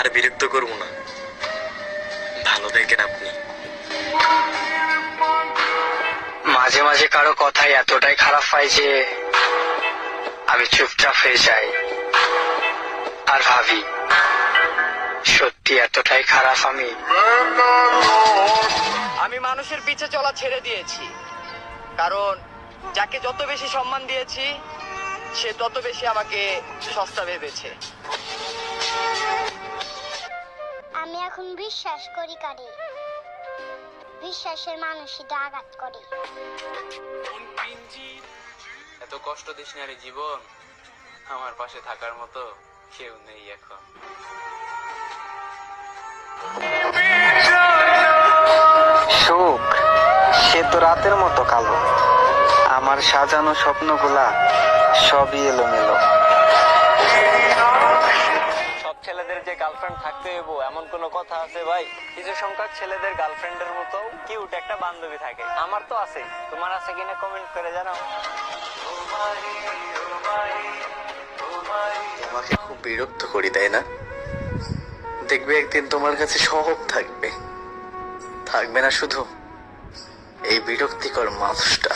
আর বিরক্ত করবো না। ভালো দেখেন আপনি। মাঝে মাঝে কারো কথাই এতটাই খারাপ হয় যে আমি চুপচাপ হয়ে যাই আর ভাবি সত্যি এতটাই খারাপ আমি মানুষের পিছে চলা ছেড়ে দিয়েছি, কারণ যাকে যত বেশি সম্মান দিয়েছি সে তত বেশি আমাকে সস্তা ভেবেছে। আমি এখন বিশ্বাস করি কারে, বিশ্বাসের মানুষই আঘাত করে। এত কষ্ট দিস না রে জীবন, আমার পাশে থাকার মতো কেউ নেই এখন। সুখ সে তো রাতের মতো কালো, আমার সাজানো স্বপ্নগুলা সবই এলোমেলো। সব ছেলেদের যে গার্লফ্রেন্ড থাকতে হইব এমন কোনো কথা আছে ভাই? কিছু সংখ্যক ছেলেদের গার্লফ্রেন্ডের মতো কিউট একটা বান্ধবী থাকে, আমার তো আছে। তোমার আছে কিনা কমেন্ট করে জানাও। তোমাকে খুব বিরক্ত করি, তাই না? দেখবে একদিন তোমার কাছে সব থাকবে, থাকবে না শুধু এই বিরক্তিকর মানুষটা।